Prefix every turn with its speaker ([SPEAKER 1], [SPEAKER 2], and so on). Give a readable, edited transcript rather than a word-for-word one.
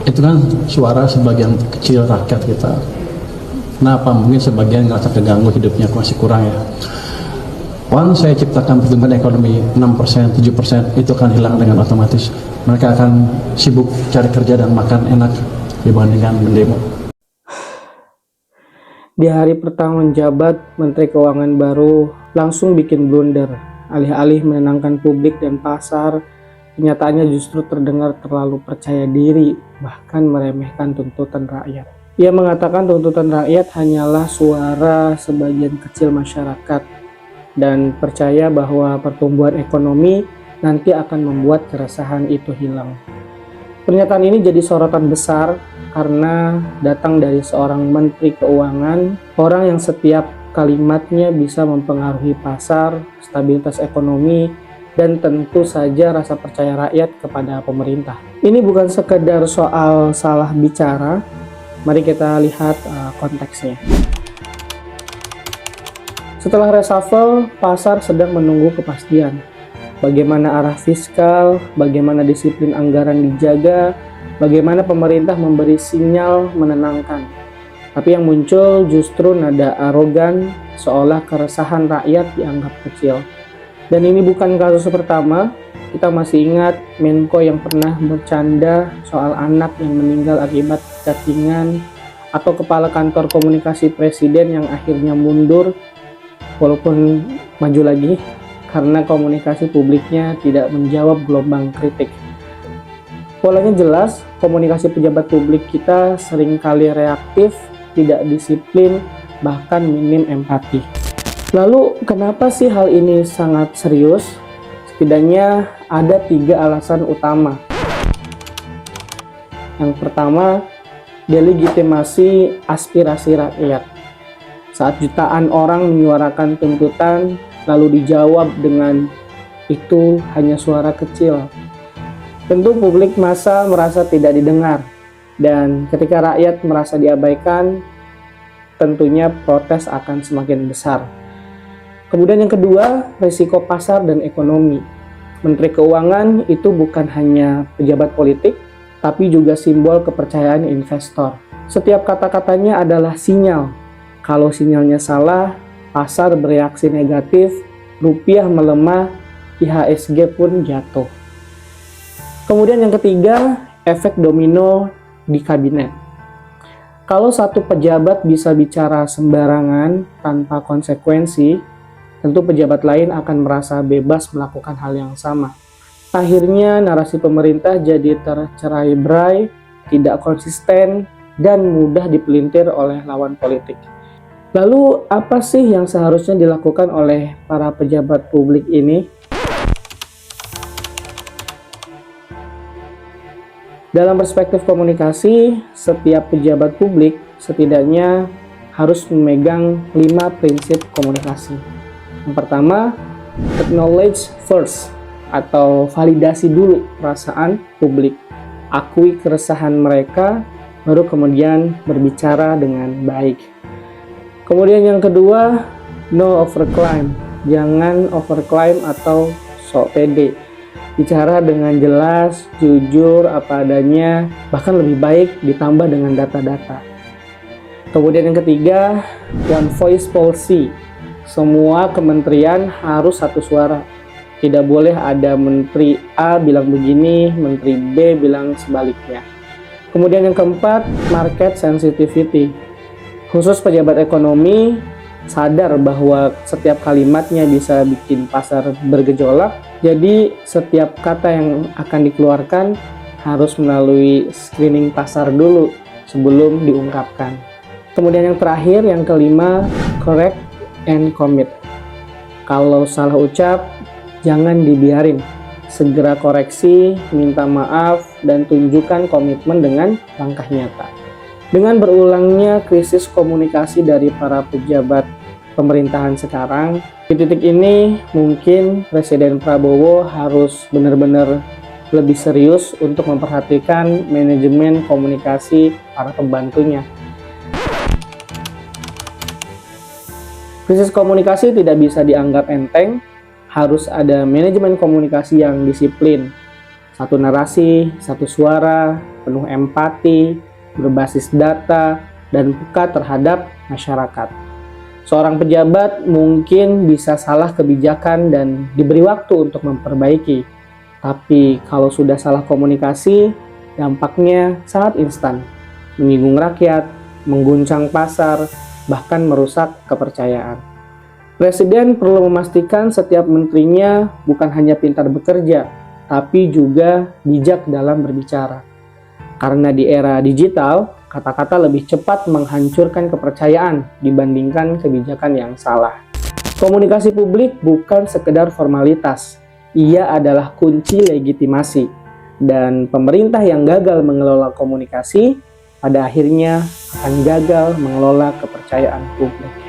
[SPEAKER 1] itu kan suara sebagian kecil rakyat kita. Kenapa? Mungkin sebagian ngerasa keganggu hidupnya masih kurang ya. Once saya ciptakan pertumbuhan ekonomi 6%, 7%, itu akan hilang dengan otomatis. Mereka akan sibuk cari kerja dan makan enak dibandingkan mendemo.
[SPEAKER 2] Di hari pertama menjabat, Menteri Keuangan baru langsung bikin blunder. Alih-alih menenangkan publik dan pasar, kenyataannya justru terdengar terlalu percaya diri, bahkan meremehkan tuntutan rakyat. Ia mengatakan tuntutan rakyat hanyalah suara sebagian kecil masyarakat dan percaya bahwa pertumbuhan ekonomi nanti akan membuat keresahan itu hilang. Pernyataan ini jadi sorotan besar karena datang dari seorang Menteri Keuangan, orang yang setiap kalimatnya bisa mempengaruhi pasar, stabilitas ekonomi, dan tentu saja rasa percaya rakyat kepada pemerintah. Ini bukan sekedar soal salah bicara, mari kita lihat konteksnya. Setelah reshuffle, pasar sedang menunggu kepastian. Bagaimana arah fiskal, bagaimana disiplin anggaran dijaga, bagaimana pemerintah memberi sinyal menenangkan. Tapi yang muncul justru nada arogan, seolah keresahan rakyat dianggap kecil. Dan ini bukan kasus pertama. Kita masih ingat Menko yang pernah bercanda soal anak yang meninggal akibat cacingan, atau kepala kantor komunikasi presiden yang akhirnya mundur walaupun maju lagi karena komunikasi publiknya tidak menjawab gelombang kritik. Polanya jelas, komunikasi pejabat publik kita seringkali reaktif, tidak disiplin, bahkan minim empati. Lalu kenapa sih hal ini sangat serius? Setidaknya ada 3 alasan utama. Yang pertama, delegitimasi aspirasi rakyat. Saat jutaan orang menyuarakan tuntutan, lalu dijawab dengan itu hanya suara kecil, tentu publik massa merasa tidak didengar, dan ketika rakyat merasa diabaikan, tentunya protes akan semakin besar. Kemudian yang kedua, risiko pasar dan ekonomi. Menteri Keuangan itu bukan hanya pejabat politik, tapi juga simbol kepercayaan investor. Setiap kata-katanya adalah sinyal. Kalau sinyalnya salah, pasar bereaksi negatif, rupiah melemah, IHSG pun jatuh. Kemudian yang ketiga, efek domino di kabinet. Kalau satu pejabat bisa bicara sembarangan tanpa konsekuensi, tentu pejabat lain akan merasa bebas melakukan hal yang sama. Akhirnya narasi pemerintah jadi tercerai-berai, tidak konsisten, dan mudah dipelintir oleh lawan politik. Lalu apa sih yang seharusnya dilakukan oleh para pejabat publik ini? Dalam perspektif komunikasi, setiap pejabat publik setidaknya harus memegang 5 prinsip komunikasi. Yang pertama, acknowledge first, atau validasi dulu perasaan publik. Akui keresahan mereka, baru kemudian berbicara dengan baik. Kemudian yang kedua, no overclaim. Jangan overclaim atau sok pede. Bicara dengan jelas, jujur, apa adanya, bahkan lebih baik ditambah dengan data-data. Kemudian yang ketiga, one voice policy. Semua kementerian harus satu suara. Tidak boleh ada menteri A bilang begini, menteri B bilang sebaliknya. Kemudian yang keempat, market sensitivity. Khusus pejabat ekonomi sadar bahwa setiap kalimatnya bisa bikin pasar bergejolak, jadi setiap kata yang akan dikeluarkan harus melalui screening pasar dulu sebelum diungkapkan. Kemudian yang terakhir, yang kelima, correct and commit. Kalau salah ucap, jangan dibiarin. Segera koreksi, minta maaf, dan tunjukkan komitmen dengan langkah nyata. Dengan berulangnya krisis komunikasi dari para pejabat pemerintahan sekarang, di titik ini mungkin Presiden Prabowo harus benar-benar lebih serius untuk memperhatikan manajemen komunikasi para pembantunya. Krisis komunikasi tidak bisa dianggap enteng, harus ada manajemen komunikasi yang disiplin. Satu narasi, satu suara, penuh empati, berbasis data, dan peka terhadap masyarakat. Seorang pejabat mungkin bisa salah kebijakan dan diberi waktu untuk memperbaiki. Tapi kalau sudah salah komunikasi, dampaknya sangat instan. Menyinggung rakyat, mengguncang pasar, bahkan merusak kepercayaan. Presiden perlu memastikan setiap menterinya bukan hanya pintar bekerja, tapi juga bijak dalam berbicara. Karena di era digital, kata-kata lebih cepat menghancurkan kepercayaan dibandingkan kebijakan yang salah. Komunikasi publik bukan sekedar formalitas, ia adalah kunci legitimasi. Dan pemerintah yang gagal mengelola komunikasi, pada akhirnya akan gagal mengelola kepercayaan publik.